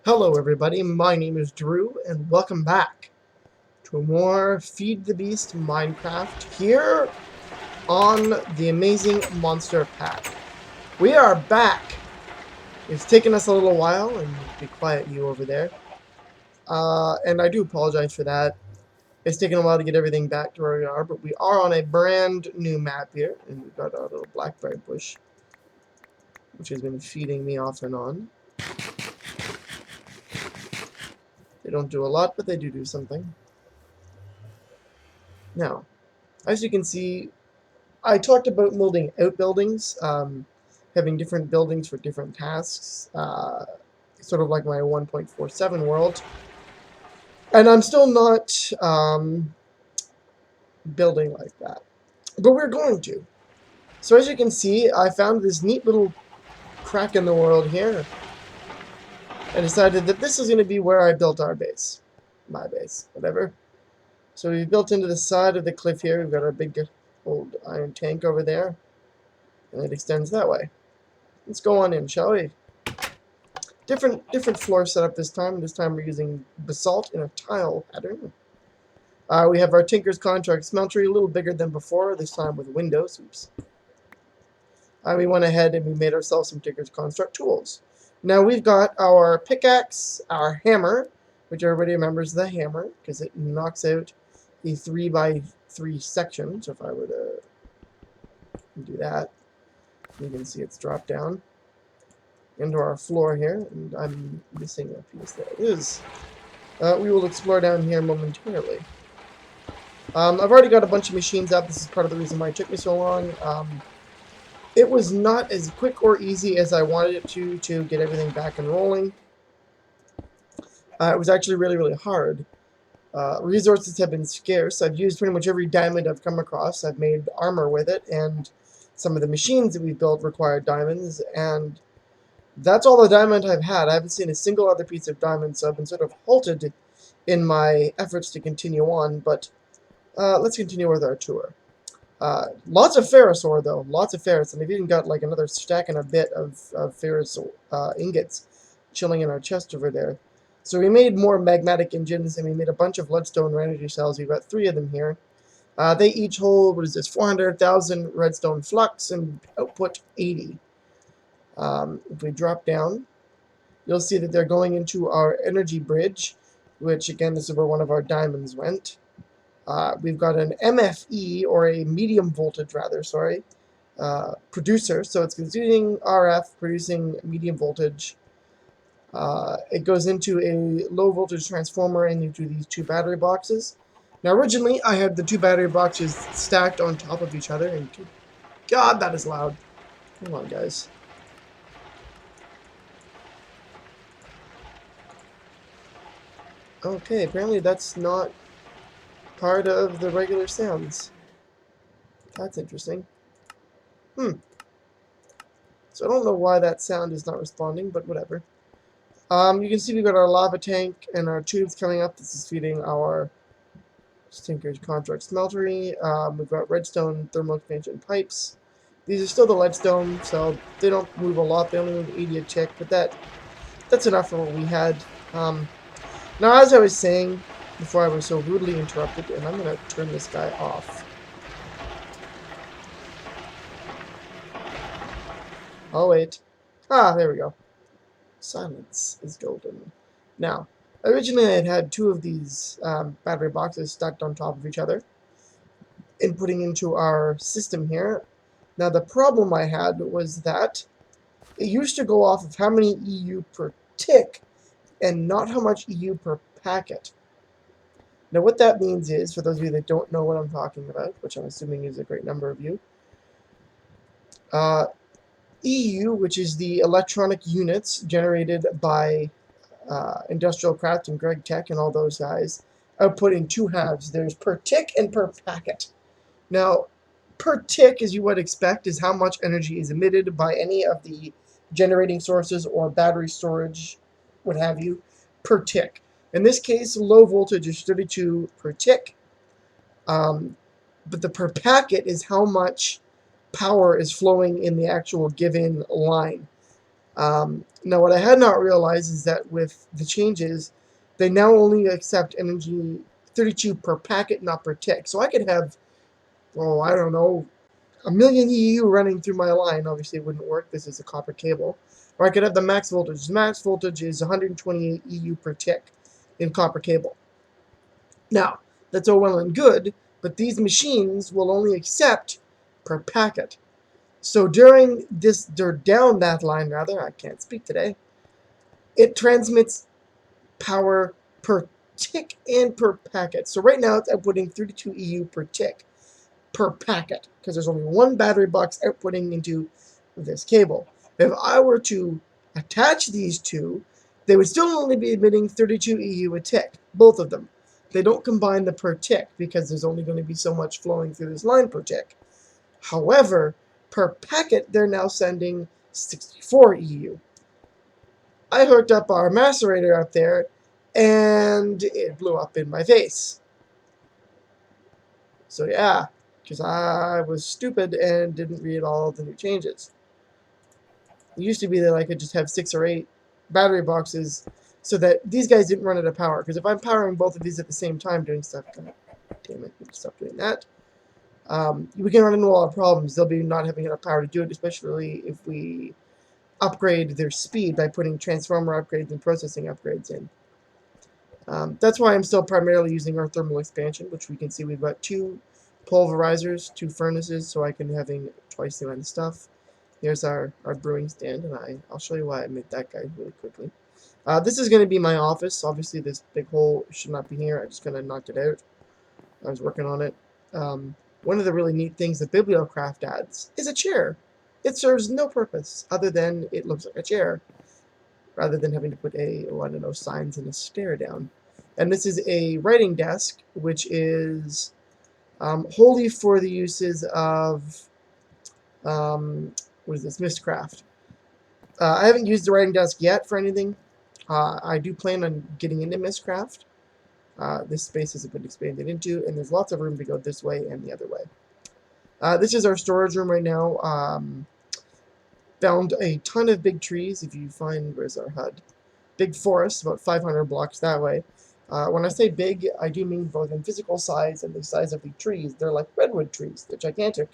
Hello everybody, my name is Drew, and welcome back to more Feed the Beast Minecraft here on the amazing Monster Pack. We are back! It's taken us a little while, and be quiet you over there. And I do apologize for that. It's taken a while to get everything back to where we are, but we are on a brand new map here, and we've got our little blackberry bush, which has been feeding me off and on. They don't do a lot, but they do something. Now, as you can see, I talked about building outbuildings, having different buildings for different tasks, sort of like my 1.47 world. And I'm still not building like that, but we're going to. So as you can see, I found this neat little crack in the world here. I decided that this is going to be where I built our base. My base, whatever. So we built into the side of the cliff here. We've got our big old iron tank over there, and it extends that way. Let's go on in, shall we? Different floor setup this time. This time we're using basalt in a tile pattern. We have our Tinker's Contract smeltery, a little bigger than before, this time with windows. Oops. We went ahead and we made ourselves some Tinker's Construct tools. Now we've got our pickaxe, our hammer, which everybody remembers the hammer, because it knocks out a 3x3 section. So if I were to do that, you can see it's dropped down into our floor here, and I'm missing a piece. There it is. We will explore down here momentarily. I've already got a bunch of machines up. This is part of the reason why it took me so long. It was not as quick or easy as I wanted it to get everything back and rolling. It was actually really hard. Resources have been scarce. I've used pretty much every diamond I've come across. I've made armor with it, and some of the machines that we've built required diamonds, and that's all the diamond I've had. I haven't seen a single other piece of diamond, so I've been sort of halted in my efforts to continue on, but let's continue with our tour. Lots of ferrous ore, though. Lots of ferrous, and I've even got like another stack and a bit of ferrous ingots chilling in our chest over there. So we made more magmatic engines, and we made a bunch of leadstone energy cells. We've got 3 of them here. They each hold, what is this, 400,000 redstone flux and output 80. If we drop down, you'll see that they're going into our energy bridge, which again, this is where one of our diamonds went. We've got an MFE, or a medium voltage rather, sorry, producer. So it's consuming RF, producing medium voltage. It goes into a low voltage transformer and into these 2 battery boxes. Now originally I had the 2 battery boxes stacked on top of each other, and God, that is loud. Come on, guys. Okay, apparently that's not part of the regular sounds. That's interesting. So I don't know why that sound is not responding, but whatever. You can see we've got our lava tank and our tubes coming up. This is feeding our Tinker's Contract smeltery. We've got redstone thermal expansion pipes. These are still the leadstone, so they don't move a lot. They only move 80 a tick, but that's enough for what we had. Now, as I was saying before I was so rudely interrupted, and I'm going to turn this guy off. Oh, wait. There we go. Silence is golden. Now, originally I had 2 of these battery boxes stacked on top of each other and putting into our system here. Now, the problem I had was that it used to go off of how many EU per tick and not how much EU per packet. Now, what that means is, for those of you that don't know what I'm talking about, which I'm assuming is a great number of you, EU, which is the electronic units generated by Industrial Craft and Greg Tech and all those guys, output in 2 halves. There's per tick and per packet. Now, per tick, as you would expect, is how much energy is emitted by any of the generating sources or battery storage, what have you, per tick. In this case, low voltage is 32 per tick, but the per packet is how much power is flowing in the actual given line. Now, what I had not realized is that with the changes, they now only accept energy 32 per packet, not per tick. So I could have, oh, I don't know, a million EU running through my line. Obviously, it wouldn't work. This is a copper cable. Or I could have the max voltage. The max voltage is 128 EU per tick in copper cable. Now, that's all well and good, but these machines will only accept per packet. So during this, or down that line rather, I can't speak today, it transmits power per tick and per packet. So right now it's outputting 32 EU per tick per packet, because there's only one battery box outputting into this cable. If I were to attach these two, they would still only be emitting 32 EU a tick, both of them. They don't combine the per tick because there's only going to be so much flowing through this line per tick. However, per packet, they're now sending 64 EU. I hooked up our macerator up there, and it blew up in my face. So yeah, because I was stupid and didn't read all the new changes. It used to be that I could just have 6 or 8 battery boxes so that these guys didn't run out of power. Because if I'm powering both of these at the same time doing stuff, God damn it, stop doing that. We can run into a lot of problems. They'll be not having enough power to do it, especially if we upgrade their speed by putting transformer upgrades and processing upgrades in. That's why I'm still primarily using our thermal expansion, which we can see we've got 2 pulverizers, 2 furnaces, so I can having twice the amount of stuff. Here's our brewing stand, and I'll show you why I made that guy really quickly. This is going to be my office. Obviously, this big hole should not be here. I just kind of knocked it out. I was working on it. One of the really neat things that Bibliocraft adds is a chair. It serves no purpose other than it looks like a chair, rather than having to put I don't know, signs and a stair down. And this is a writing desk, which is wholly for the uses of, what is this, Mistcraft. I haven't used the writing desk yet for anything. I do plan on getting into Mistcraft. This space has been expanded into, and there's lots of room to go this way and the other way. This is our storage room right now. Found a ton of big trees. If you find, where's our HUD? Big forest, about 500 blocks that way. When I say big, I do mean both in physical size and the size of the trees. They're like redwood trees. They're gigantic,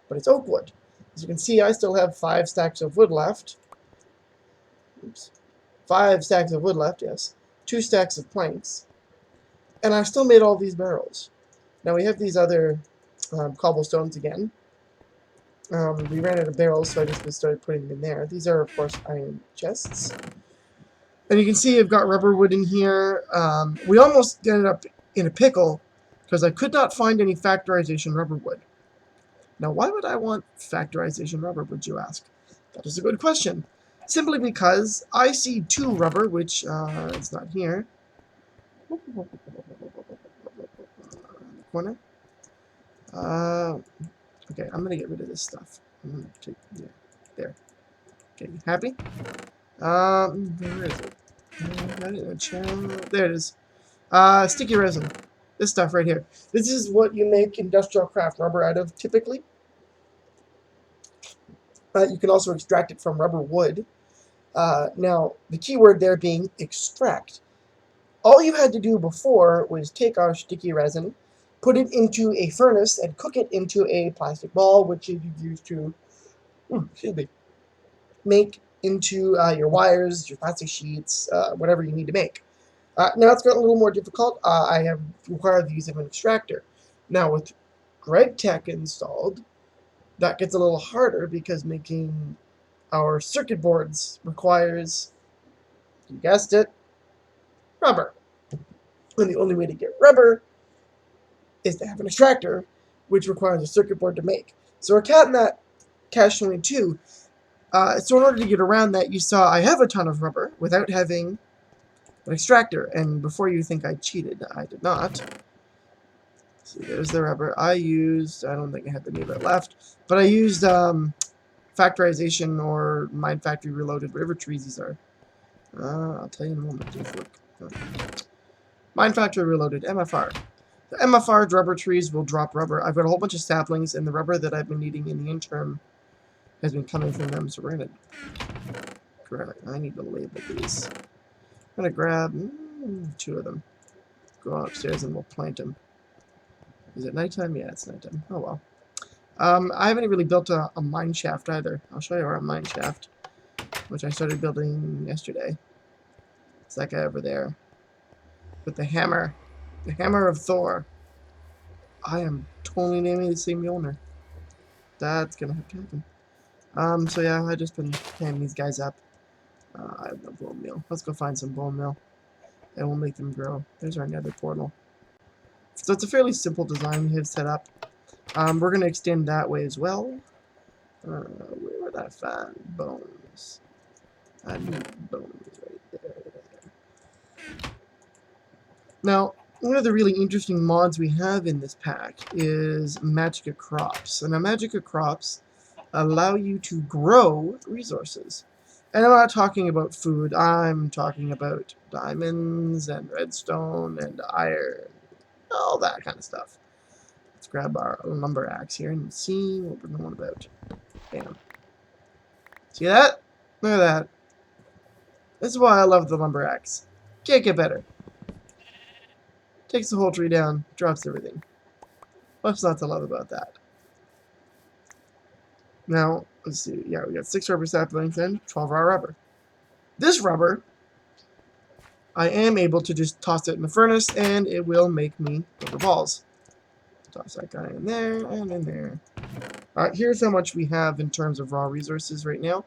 but it's oak wood. As you can see, I still have 5 stacks of wood left. Oops. 5 stacks of wood left, yes. 2 stacks of planks. And I still made all these barrels. Now we have these other cobblestones again. We ran out of barrels, so I just started putting them in there. These are, of course, iron chests. And you can see I've got rubber wood in here. We almost ended up in a pickle because I could not find any factorization rubber wood. Now, why would I want factorization rubber, would you ask? That is a good question. Simply because I see 2 rubber, which is not here. Corner. Okay, I'm gonna get rid of this stuff. Yeah, there. Okay, happy? Where is it? There it is. Sticky resin. This stuff right here. This is what you make industrial craft rubber out of, typically. You can also extract it from rubber wood. Now, the key word there being extract. All you had to do before was take our sticky resin, put it into a furnace, and cook it into a plastic ball, which you use to, make into your wires, your plastic sheets, whatever you need to make. Now it's gotten a little more difficult. I have required the use of an extractor. Now with GregTech installed, that gets a little harder because making our circuit boards requires, you guessed it, rubber. And the only way to get rubber is to have an extractor, which requires a circuit board to make. So we're counting that catch-22. So in order to get around that, you saw I have a ton of rubber without having an extractor. And before you think I cheated, I did not. See, there's the rubber. I don't think I have any of it left, but I used factorization or Mind Factory Reloaded, whatever trees these are. I'll tell you in a moment. Just look. Mind Factory Reloaded, MFR. The MFR rubber trees will drop rubber. I've got a whole bunch of saplings, and the rubber that I've been needing in the interim has been coming from them, so we're going to I need to label these. I'm gonna grab 2 of them. Go upstairs and we'll plant them. Is it nighttime? Yeah, it's nighttime. Oh well. I haven't really built a mine shaft either. I'll show you our mine shaft, which I started building yesterday. It's that guy over there with the hammer of Thor. I am totally naming the same Mjolnir. That's gonna have to happen. So yeah, I've just been panning these guys up. I have no bone meal. Let's go find some bone meal, and we'll make them grow. There's our nether portal. So it's a fairly simple design we have set up. We're gonna extend that way as well. Where would I find bones? I need bones right there. Now, one of the really interesting mods we have in this pack is Magica Crops. And now Magica Crops allow you to grow resources. And I'm not talking about food, I'm talking about diamonds and redstone and iron, all that kind of stuff. Let's grab our lumber axe here and see what we're going about. Bam. See that? Look at that. This is why I love the lumber axe. Can't get better. Takes the whole tree down, drops everything. What's not to love about that? Now, let's see. Yeah, we got 6 rubber saplings and 12 raw rubber. This rubber, I am able to just toss it in the furnace and it will make me rubber balls. Toss that guy in there and in there. Alright, here's how much we have in terms of raw resources right now.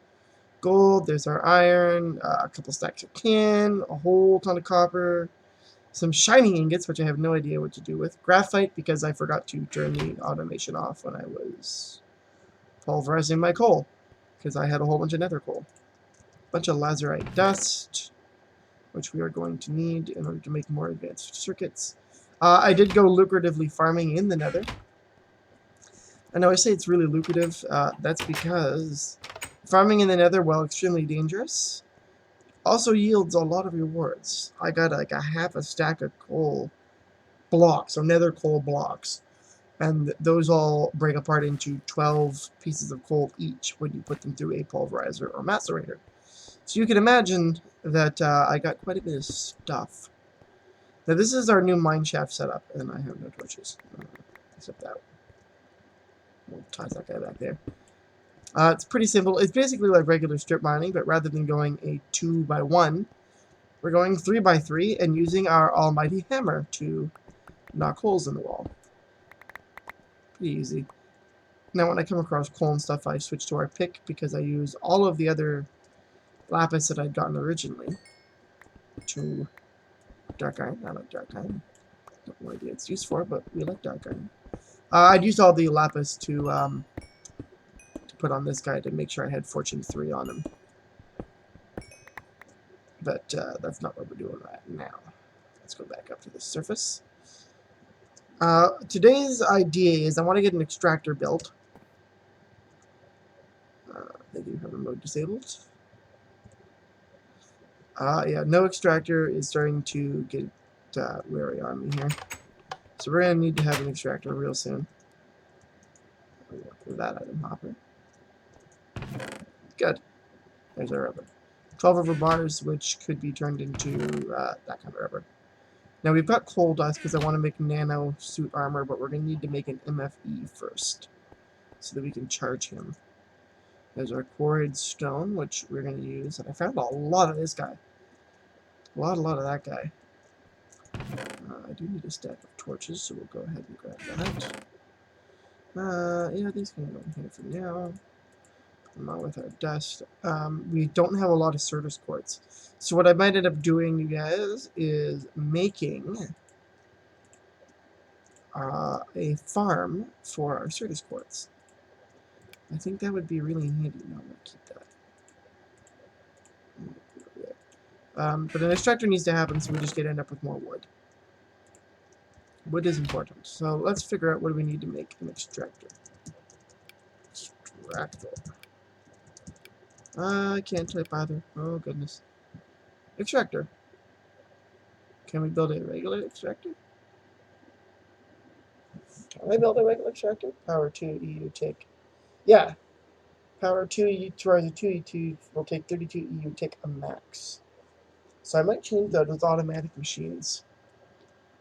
Gold, there's our iron, a couple stacks of tin, a whole ton of copper, some shiny ingots, which I have no idea what to do with. Graphite, because I forgot to turn the automation off when I was pulverizing my coal, because I had a whole bunch of nether coal. Bunch of lazurite dust, which we are going to need in order to make more advanced circuits. I did go lucratively farming in the nether. I know I say it's really lucrative. That's because farming in the nether, while extremely dangerous, also yields a lot of rewards. I got like a half a stack of coal blocks, or nether coal blocks. And those all break apart into 12 pieces of coal each when you put them through a pulverizer or macerator. So you can imagine that I got quite a bit of stuff. Now this is our new mine shaft setup, and I have no torches. Except that. We'll toss that guy back there. It's pretty simple. It's basically like regular strip mining, but rather than going a 2x1, we're going 3x3 and using our almighty hammer to knock holes in the wall. Pretty easy. Now when I come across coal and stuff, I switch to our pick because I use all of the other lapis that I'd gotten originally to dark iron. I like dark iron. Don't know what it's used for, but we like dark iron. I'd used all the lapis to put on this guy to make sure I had Fortune 3 on him. But that's not what we're doing right now. Let's go back up to the surface. Today's idea is I want to get an extractor built. They do have remote disabled. Yeah, no extractor is starting to get wary on me here. So we're going to need to have an extractor real soon. For that item hopper. Good. There's our rubber. 12 rubber bars, which could be turned into that kind of rubber. Now we've got coal dust because I want to make nano suit armor, but we're going to need to make an MFE first so that we can charge him. There's our quarried stone, which we're going to use. And I found a lot of this guy. A lot of that guy. I do need a stack of torches, so we'll go ahead and grab that. Yeah, these can go in here for now. Along with our dust. We don't have a lot of Certus quartz. So what I might end up doing, you guys, is making a farm for our Certus quartz. I think that would be really handy. No, I'm going to keep that. But an extractor needs to happen, so we just end up with more wood. Wood is important. So let's figure out what do we need to make an extractor. Extractor. I can't type either. Oh, goodness. Extractor. Can we build a regular extractor? Can I build a regular extractor? Power 2 EU tick. Yeah. Power 2 EU towards 2 EU2 will take 32 EU, take a max. So I might change that with automatic machines.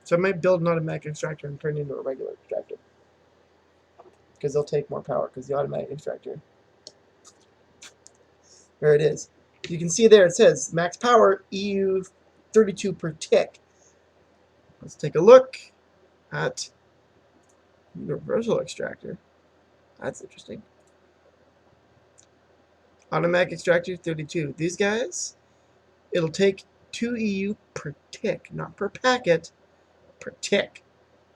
So I might build an automatic extractor and turn it into a regular extractor. Because they'll take more power, because the automatic extractor. There it is. You can see there it says max power EU 32 per tick. Let's take a look at universal extractor. That's interesting. Automatic extractor 32. These guys, it'll take 2 EU per tick, not per packet, per tick.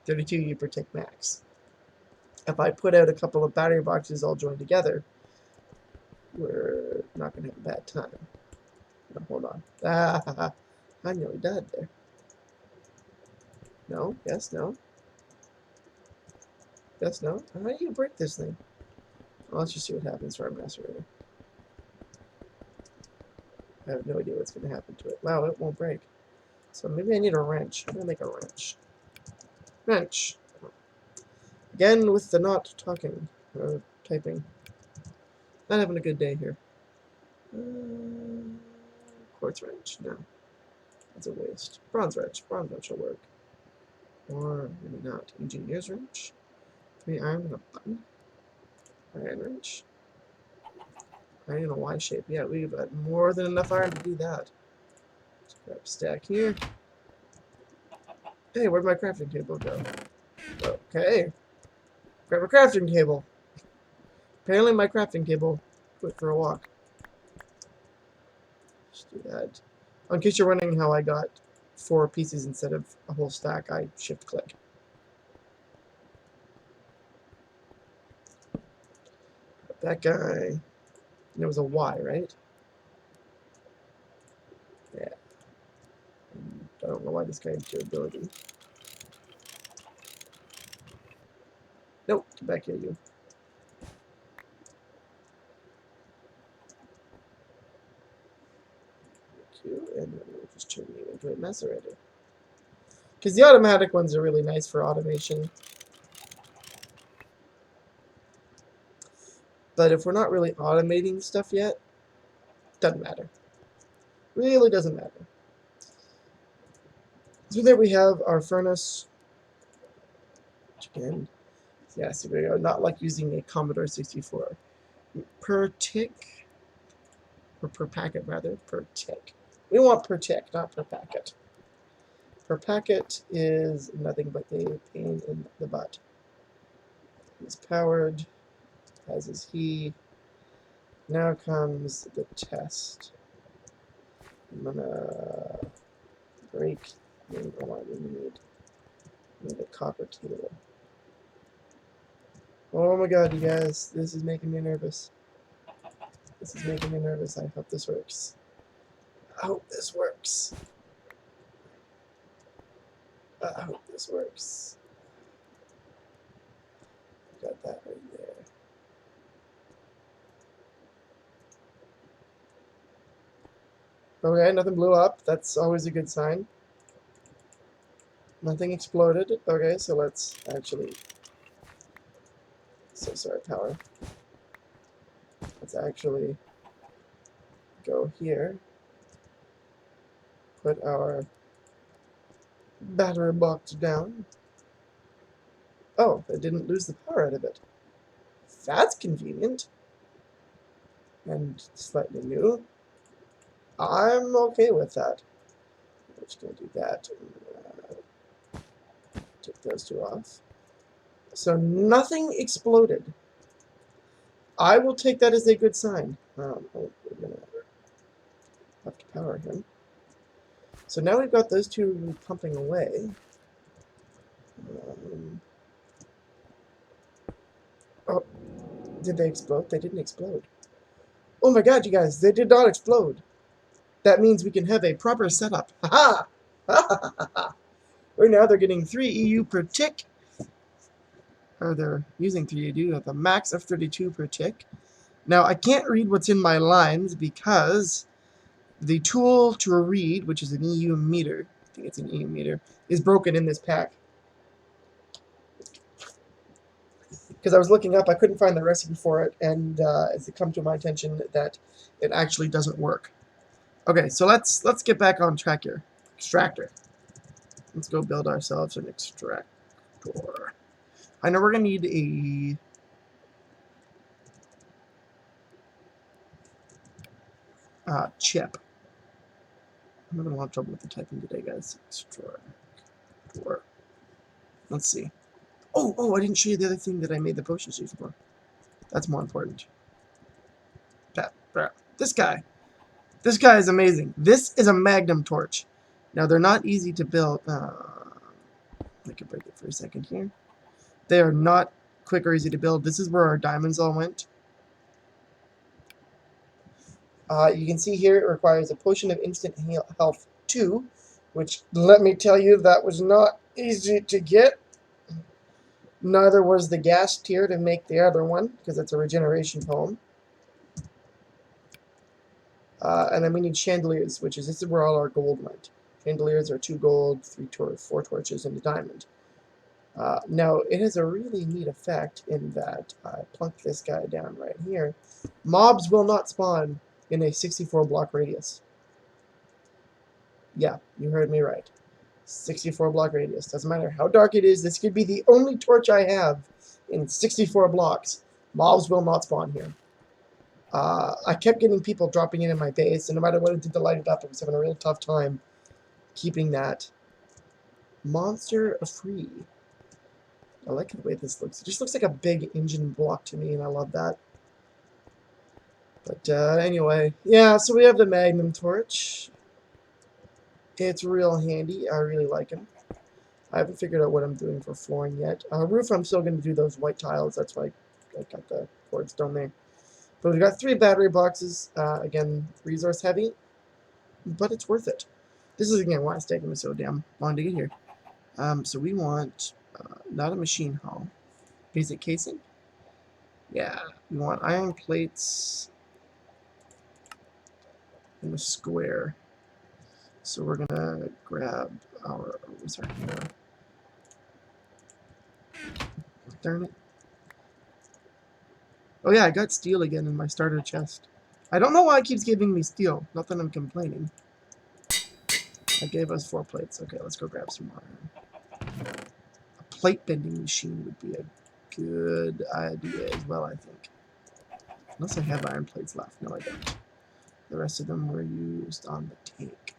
32 EU per tick max. If I put out a couple of battery boxes all joined together, we're not going to have a bad time. No, hold on. I nearly died there. No, yes, no. Yes, no. How do you break this thing? Well, let's just see what happens for our macerator. I have no idea what's going to happen to it. Wow, it won't break. So maybe I need a wrench. I'm going to make a wrench. Wrench. Again with the not talking, typing. Not having a good day here. Quartz wrench. No. That's a waste. Bronze wrench. Bronze wrench will work. Or maybe not. Engineer's wrench. 3 iron and a button. Iron wrench. Iron in a Y shape. Yeah, we've got more than enough iron to do that. Let's grab a stack here. Hey, where'd my crafting table go? Okay. Grab a crafting table. Apparently my crafting table went for a walk. Just do that. In case you're wondering how I got 4 pieces instead of a whole stack, I shift click. That guy, it was a Y, right? Yeah. And I don't know why this guy has durability. Nope, get back here, you. And then we'll just turn you into a macerator. Because the automatic ones are really nice for automation. But if we're not really automating stuff yet, doesn't matter. Really doesn't matter. So there we have our furnace. Which again, yeah, see, we are not like using a Commodore 64. Per tick, or per packet rather, per tick. We want per tick, not per packet. Per packet is nothing but a pain in the butt. He's powered, as is he. Now comes the test. I'm gonna break. We need a copper cable. Oh my god, you guys, this is making me nervous. This is making me nervous. I hope this works. I hope this works. I hope this works. Got that right there. Okay, nothing blew up. That's always a good sign. Nothing exploded. Okay, so let's actually... So sorry, power. Let's actually go here. Put our battery box down. Oh, it didn't lose the power out of it. That's convenient. And slightly new. I'm okay with that. I'm just going to do that. Take those 2 off. So nothing exploded. I will take that as a good sign. Oh, we're going to have to power him. So now we've got those 2 pumping away. Oh, did they explode? They didn't explode. Oh my god, you guys, they did not explode. That means we can have a proper setup. Ha ha! Right now they're getting 3 EU per tick. Or they're using 3 EU at the max of 32 per tick. Now I can't read what's in my lines because the tool to read, which is an EU meter, I think it's an EU meter, is broken in this pack. because I was looking up, I couldn't find the recipe for it, and it's come to my attention that it actually doesn't work. Okay, so let's get back on track here. Extractor. Let's go build ourselves an extractor. I know we're gonna need a chip. I'm having a lot of trouble with the typing today, guys. Extractor. Let's see. Oh, I didn't show you the other thing that I made the potions used for. That's more important. This guy. This guy is amazing. This is a magnum torch. Now, they're not easy to build. I can break it for a second here. They are not quick or easy to build. This is where our diamonds all went. You can see here it requires a potion of instant health 2, which, let me tell you, that was not easy to get. Neither was the gas tier to make the other one, because it's a regeneration poem. And then we need chandeliers, which is, this is where all our gold went. Chandeliers are 2 gold, 4 torches, and a diamond. Now, it has a really neat effect in that I plunk this guy down right here. Mobs will not spawn in a 64 block radius. Yeah, you heard me right. 64 block radius. Doesn't matter how dark it is. This could be the only torch I have in 64 blocks. Mobs will not spawn here. I kept getting people dropping in my base, and no matter what I did to light it up, I was having a real tough time keeping that monster free. I like the way this looks. It just looks like a big engine block to me, and I love that. But anyway, yeah, so we have the Magnum Torch. It's real handy. I really like it. I haven't figured out what I'm doing for flooring yet. Roof, I'm still going to do those white tiles. That's why I got the cord stone there. But we've got 3 battery boxes. Again, resource heavy, but it's worth it. This is, again, why it's taking me so damn long to get here. So we want, not a machine hull. Basic casing? Yeah, we want iron plates in a square. So we're going to grab our, what's our hammer? Darn it. Oh yeah, I got steel again in my starter chest. I don't know why it keeps giving me steel. Not that I'm complaining. I gave us 4 plates. Okay, let's go grab some iron. A plate bending machine would be a good idea as well, I think. Unless I have iron plates left. No, I don't. The rest of them were used on the tank.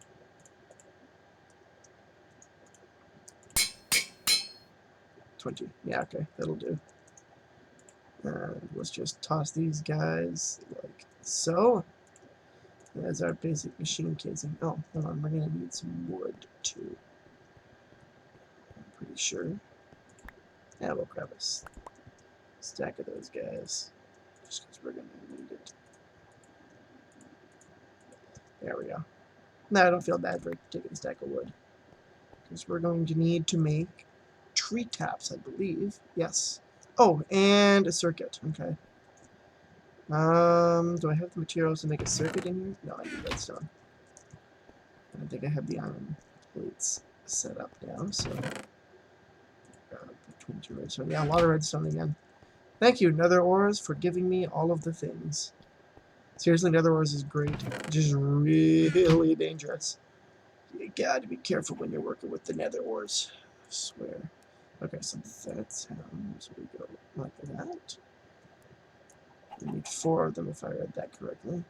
$20. Yeah, okay, that'll do. And let's just toss these guys like so. As our basic machine casing. Oh, hold on, we're gonna need some wood too. I'm pretty sure. Yeah, we'll grab a stack of those guys. Just because we're gonna need it. There we go. Now I don't feel bad for taking a stack of wood. Because we're going to need to make tree taps, I believe. Yes. Oh, and a circuit. Okay. Do I have the materials to make a circuit in here? No, I need redstone. I don't think I have the iron plates set up now, so between 2 redstone. Yeah, a lot of redstone again. Thank you, Nether Ores, for giving me all of the things. Seriously, Nether Ores is great. Just really dangerous. You gotta be careful when you're working with the Nether Ores. I swear. Okay, so that's how we go like that. We need 4 of them if I read that correctly.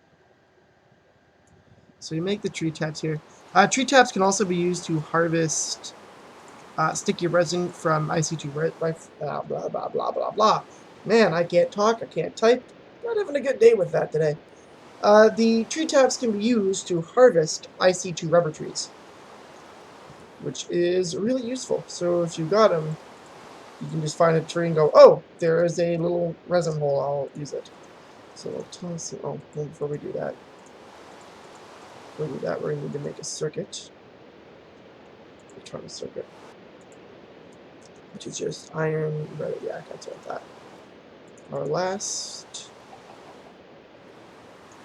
So you make the tree taps here. Tree taps can also be used to harvest sticky resin from IC2 blah, blah, blah, blah, blah, blah. Man, I can't talk, I can't type. Not having a good day with that today. The tree taps can be used to harvest IC2 rubber trees, which is really useful. So if you got them, you can just find a tree and go, oh, there is a little resin hole, I'll use it. So we'll toss it. Oh, well, before we do that, we're going to need to make a circuit. Electronic circuit. Which is just iron, red, yeah, that's what I thought. Our last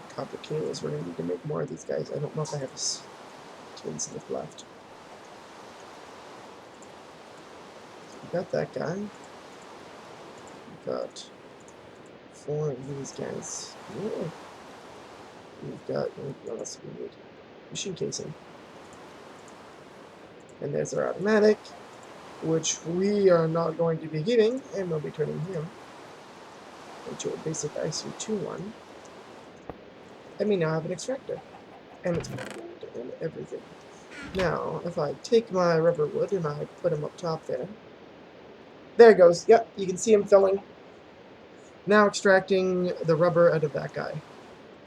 copper cables, we're going to need to make more of these guys. I don't know if I have a tin slip left. We got that guy. got 4 of these guys. Yeah. We've got, what else do we need? Machine casing. And there's our automatic, which we are not going to be giving, and we'll be turning him into a basic IC2 one. And we now have an extractor. And it's and everything. Now, if I take my rubber wood and I put him up top there. There it goes. Yep, you can see him filling. Now extracting the rubber out of that guy.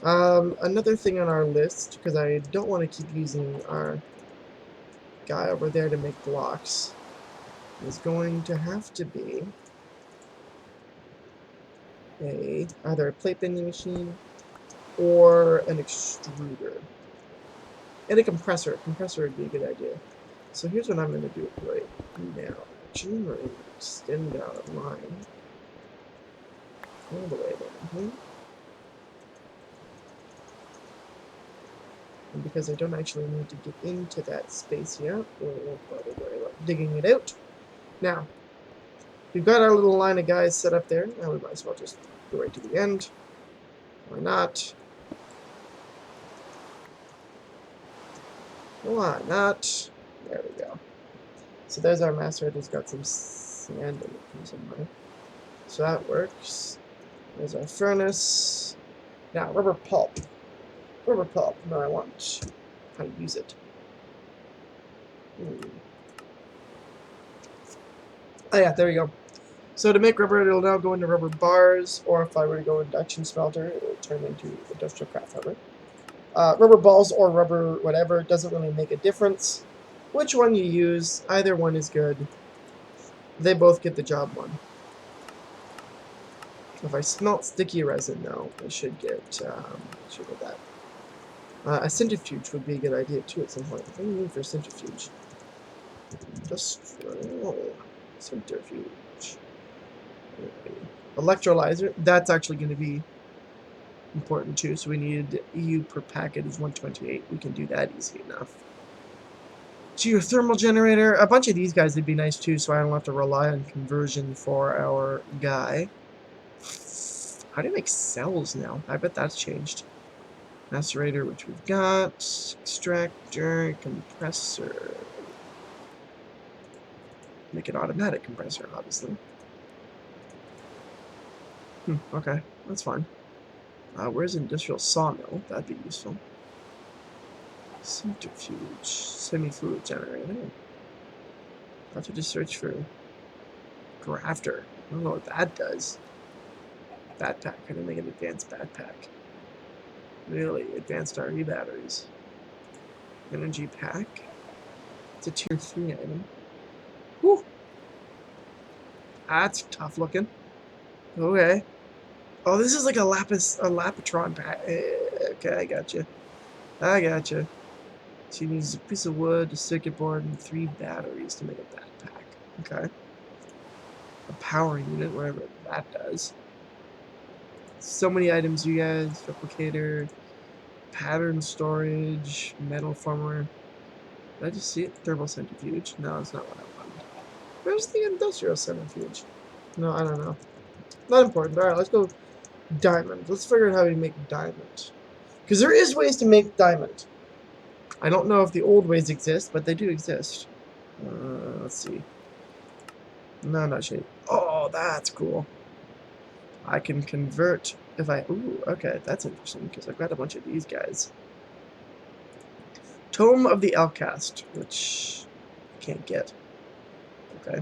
Another thing on our list, because I don't want to keep using our guy over there to make blocks, is going to have to be either a plate bending machine or an extruder. And a compressor. A compressor would be a good idea. So here's what I'm going to do right now. Actually, we're going to extend out a line all the way down here. And because I don't actually need to get into that space yet, we'll probably worry about digging it out. Now, we've got our little line of guys set up there. Now we might as well just go right to the end. Why not? Why not? There we go. So there's our master. It's got some sand in it from somewhere. So that works. There's our furnace. Now, rubber pulp. Rubber pulp. No, I want how to use it. Oh yeah, there we go. So to make rubber, it'll now go into rubber bars, or if I were to go induction smelter, it'll turn into industrial craft rubber. Rubber balls or rubber whatever, doesn't really make a difference. Which one you use, either one is good. They both get the job done. If I smelt sticky resin, though, I should get that. A centrifuge would be a good idea, too, at some point. What do you need for a centrifuge? Centrifuge. Electrolyzer, that's actually going to be important, too. So we need EU per packet is 128. We can do that easy enough. Geothermal generator. A bunch of these guys would be nice, too, so I don't have to rely on conversion for our guy. How do you make cells now? I bet that's changed. Macerator, which we've got. Extractor, compressor. Make an automatic compressor, obviously. Okay, that's fine. Where's industrial sawmill? That'd be useful. Centrifuge. Semi-fluid generator. I have to just search for grafter. I don't know what that does. Backpack. How to make an advanced backpack? Really? Advanced RE batteries. Energy pack. It's a tier 3 item. Whew. That's tough looking. Okay. Oh, this is like a Lapatron pack. Okay, I got you. I got you. So you need a piece of wood, a circuit board, and 3 batteries to make a backpack. Okay. A power unit, whatever that does. So many items, you guys. Replicator, pattern storage, metal former. Did I just see it? Thermal centrifuge. No, it's not what I wanted. Where's the industrial centrifuge? No, I don't know. Not important. Alright, let's go diamond. Let's figure out how we make diamond. Because there is ways to make diamond. I don't know if the old ways exist, but they do exist. Let's see. No, not shade. Oh, that's cool. I can convert if I... Ooh, okay, that's interesting, because I've got a bunch of these guys. Tome of the Outcast, which I can't get. Okay.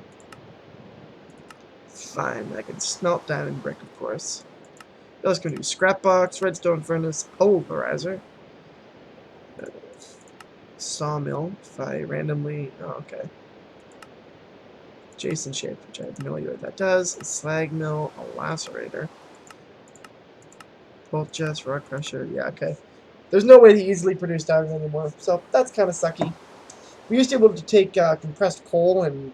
Fine, I can smelt diamond brick, of course. What else can we do? Scrap box, redstone furnace, pulverizer. Sawmill, if I randomly... Oh, okay. Jason shape, which I have no idea what that does. A slag mill, a lacerator. Bolt chest, rock crusher. Yeah, okay. There's no way to easily produce diamond anymore, so that's kind of sucky. We used to be able to take compressed coal and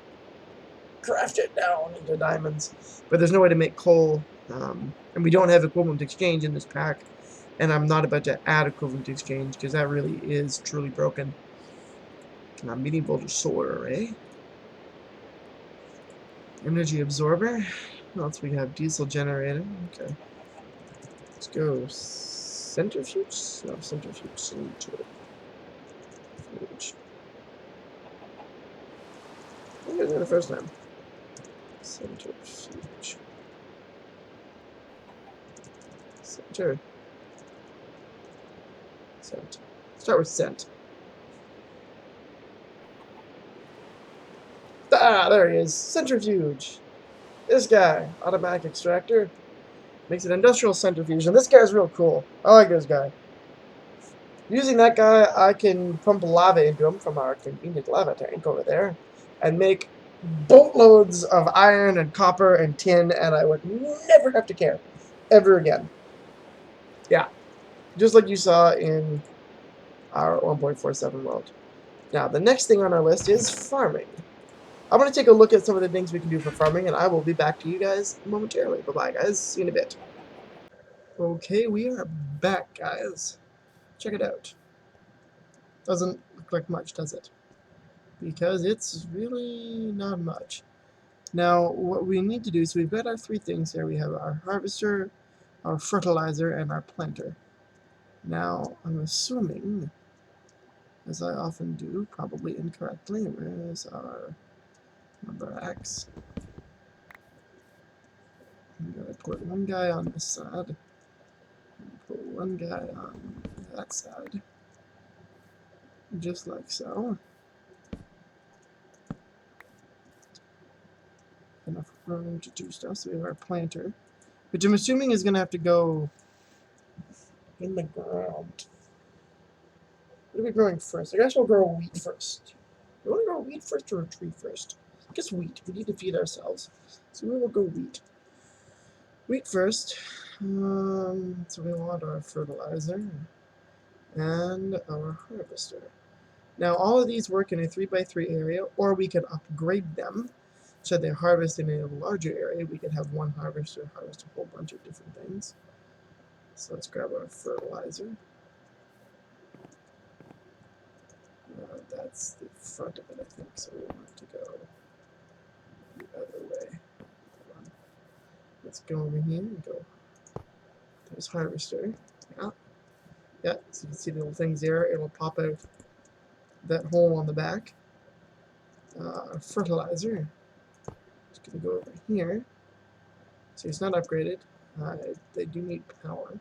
craft it down into diamonds, but there's no way to make coal, and we don't have equivalent exchange in this pack, and I'm not about to add equivalent exchange because that really is truly broken. Medium voltage solar array. Energy absorber. What else we have? Diesel generator. Okay. Let's go. Centrifuge? No, centrifuge. Centrifuge. I did it the first time. Centrifuge. Center. Cent. Start with cent. Ah, there he is. Centrifuge. This guy. Automatic extractor. Makes an industrial centrifuge. And this guy's real cool. I like this guy. Using that guy, I can pump lava into him from our convenient lava tank over there and make boatloads of iron and copper and tin, and I would never have to care ever again. Yeah, just like you saw in our 1.47 world. Now, the next thing on our list is farming. I'm going to take a look at some of the things we can do for farming, and I will be back to you guys momentarily. Bye-bye, guys. See you in a bit. Okay, we are back, guys. Check it out. Doesn't look like much, does it? Because it's really not much. Now, what we need to do, so we've got our three things here. We have our harvester, our fertilizer, and our planter. Now, I'm assuming, as I often do, probably incorrectly, where's our number X? I'm going to put one guy on this side, and put one guy on that side, just like so. Enough room to do stuff, so we have our planter, which I'm assuming is going to have to go in the ground. What are we growing first? I guess we'll grow wheat first. Do you want to grow wheat first or a tree first? I guess wheat. We need to feed ourselves. So we will go wheat. Wheat first. So we want our fertilizer and our harvester. Now all of these work in a 3x3 area, or we could upgrade them so they harvest in a larger area. We could have one harvester harvest a whole bunch of different things. So let's grab our fertilizer. That's the front of it, I think, so we want it to go the other way. Let's go over here and go. There's harvester. Yeah. Yeah, so you can see the little things there. It'll pop out that hole on the back. Fertilizer. It's going to go over here. So it's not upgraded. They do need power.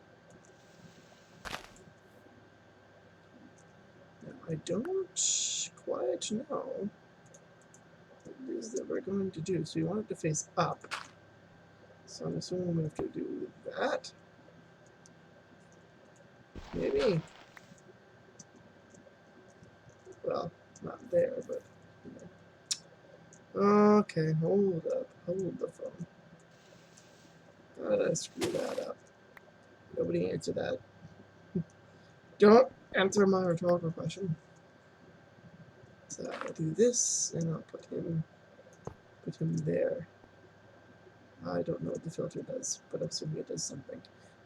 Now, I don't quite know what it is that we're going to do. So you want it to face up. So I'm assuming we have to do that. Maybe. Well, not there, but you know. Okay, hold up. Hold the phone. How did I screw that up? Nobody answered that. Don't answer my rhetorical question. So I'll do this, and I'll put him there. I don't know what the filter does, but I'm assuming it does something.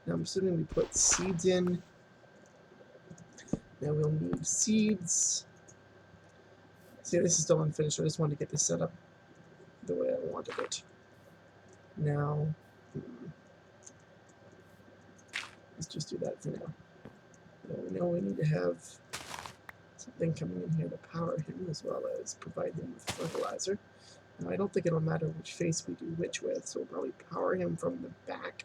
Now I'm assuming we put seeds in. Now we'll need seeds. See, this is still unfinished. I just wanted to get this set up the way I wanted it. Now, let's just do that for now. We know we need to have something coming in here to power him, as well as provide him with fertilizer. Now, I don't think it'll matter which face we do which with, so we'll probably power him from the back,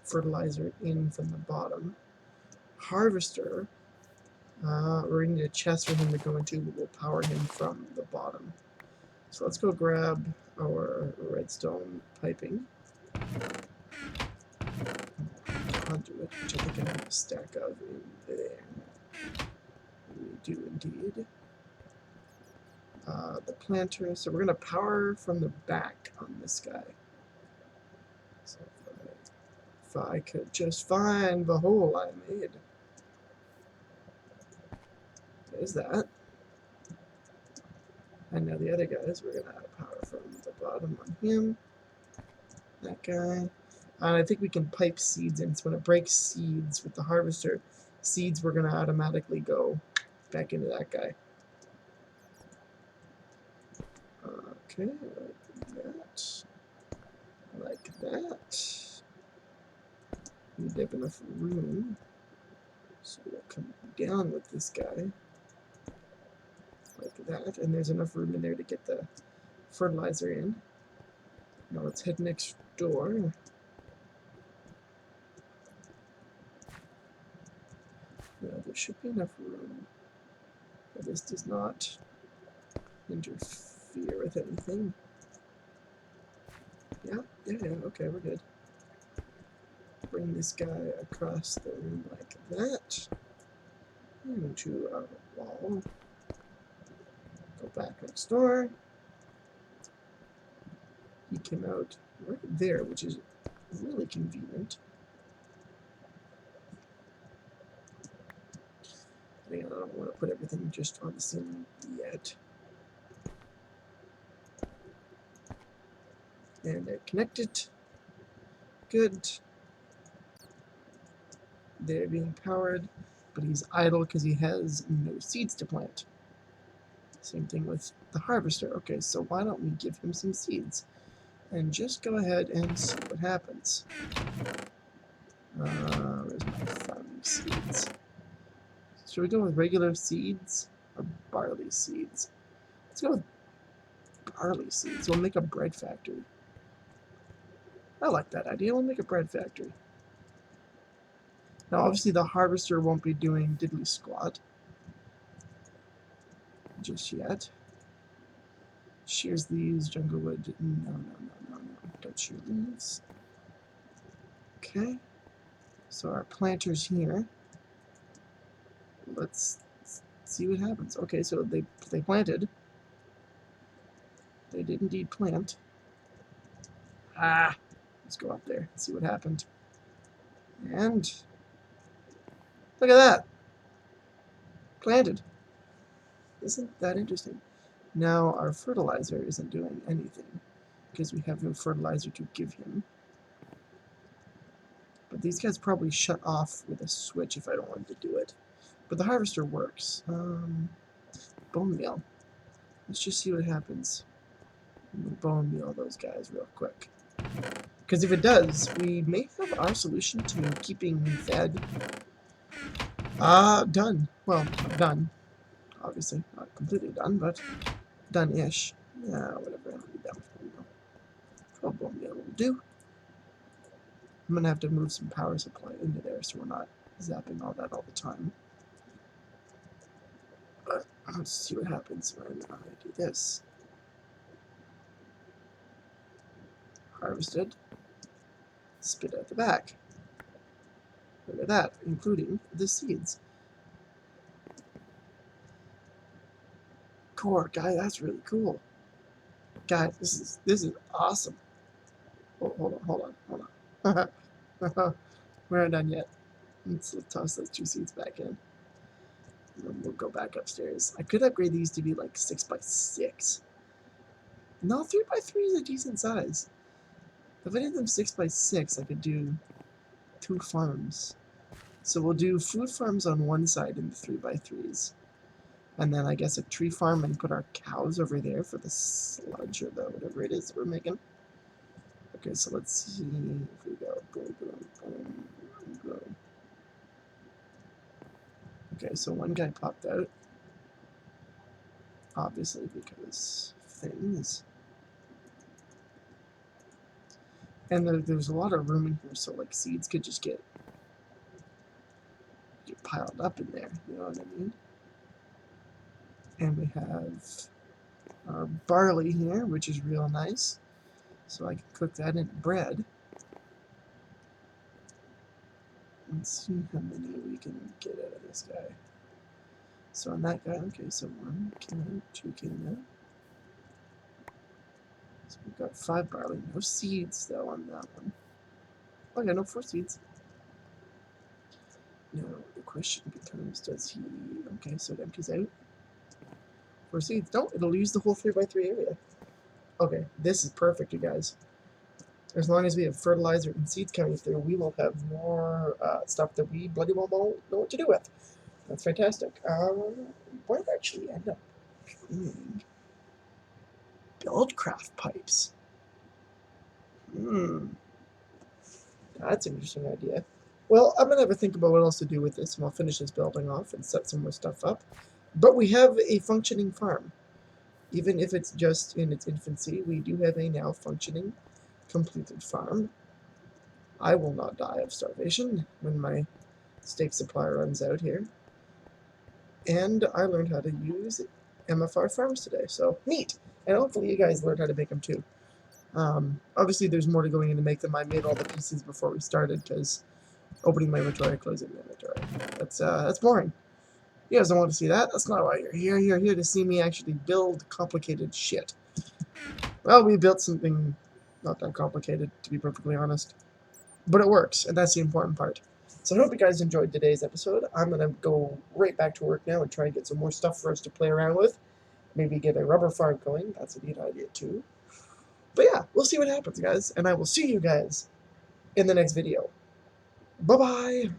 fertilizer in from the bottom. Harvester, we're going to need a chest for him to go into, but we'll power him from the bottom. So let's go grab our redstone piping. Conduit, which I think I have a stack of in there. We do indeed. The planter, so we're going to power from the back on this guy. So if I could just find the hole I made. There's that. And now the other guys, we're going to have power from the bottom on him. That guy. And I think we can pipe seeds in. So when it breaks seeds with the harvester, seeds we're going to automatically go back into that guy. Okay, like that. like that. Need to have enough room. So we'll come down with this guy. Like that. And there's enough room in there to get the fertilizer in. Now let's head next door. Yeah, there should be enough room. But this does not interfere with anything. Yeah, okay, we're good. Bring this guy across the room like that. Into our wall. Go back next door. He came out right there, which is really convenient. I don't want to put everything just on the ceiling yet. And they're connected. Good. They're being powered, but he's idle because he has no seeds to plant. Same thing with the harvester. Okay, so why don't we give him some seeds? And just go ahead and see what happens. Where's my farming seeds? Should we go with regular seeds or barley seeds? Let's go with barley seeds. We'll make a bread factory. I like that idea. We'll make a bread factory. Now, obviously, the harvester won't be doing diddly squat just yet. Shears these, jungle wood. No. Don't shear these. Okay. So our planter's here. Let's see what happens. Okay, so they planted. They did indeed plant. Let's go up there and see what happened. And look at that. Planted. Isn't that interesting? Now our fertilizer isn't doing anything because we have no fertilizer to give him. But these guys probably shut off with a switch if I don't want to do it. But the harvester works. Bone meal. Let's just see what happens. Bone meal those guys real quick. Because if it does, we may have our solution to keeping him fed. Done. Well, done. Obviously, not completely done, but done-ish. Yeah, whatever. I don't need that much bone meal. 12 bone meal will do. I'm going to have to move some power supply into there so we're not zapping all that all the time. But let's see what happens when I do this. Harvested. Spit out the back. Look at that, including the seeds. Core, guy, that's really cool. Guy, this is awesome. Oh, hold on. We're not done yet. Let's toss those 2 seeds back in. And then we'll go back upstairs. I could upgrade these to be like 6x6. No, 3x3 is a decent size. If I did them 6x6, I could do 2 farms. So we'll do food farms on one side in the 3x3s. And then I guess a tree farm and put our cows over there for the sludge or the whatever it is that we're making. Okay, so let's see if we go boom. Okay, so one guy popped out. Obviously because things. And there's a lot of room in here, so like seeds could just get piled up in there, you know what I mean? And we have our barley here, which is real nice. So I can cook that into bread. Let's see how many we can get out of this guy. So on that guy, okay, so 1 came out, 2 came out. So we've got 5 barley. No seeds, though, on that one. Oh, yeah, no 4 seeds. Now, the question becomes, does he... Okay, so it empties out. 4 seeds. No, it'll use the whole 3x3 area. Okay, this is perfect, you guys. As long as we have fertilizer and seeds coming through, we will have more stuff that we bloody well won't know what to do with. That's fantastic. What did I actually end up doing? Buildcraft pipes. Hmm, that's an interesting idea. Well, I'm going to have a think about what else to do with this, and I'll finish this building off and set some more stuff up. But we have a functioning farm. Even if it's just in its infancy, we do have a now functioning, completed farm. I will not die of starvation when my steak supply runs out here. And I learned how to use MFR farms today, so neat. And hopefully you guys learned how to make them too. Obviously there's more to going in to make them. I made all the pieces before we started, because opening my inventory, closing my inventory. That's boring. You guys don't want to see that. That's not why you're here. You're here to see me actually build complicated shit. Well, we built something not that complicated, to be perfectly honest. But it works, and that's the important part. So I hope you guys enjoyed today's episode. I'm going to go right back to work now and try and get some more stuff for us to play around with. Maybe get a rubber farm going. That's a neat idea too. But yeah, we'll see what happens, guys. And I will see you guys in the next video. Bye-bye!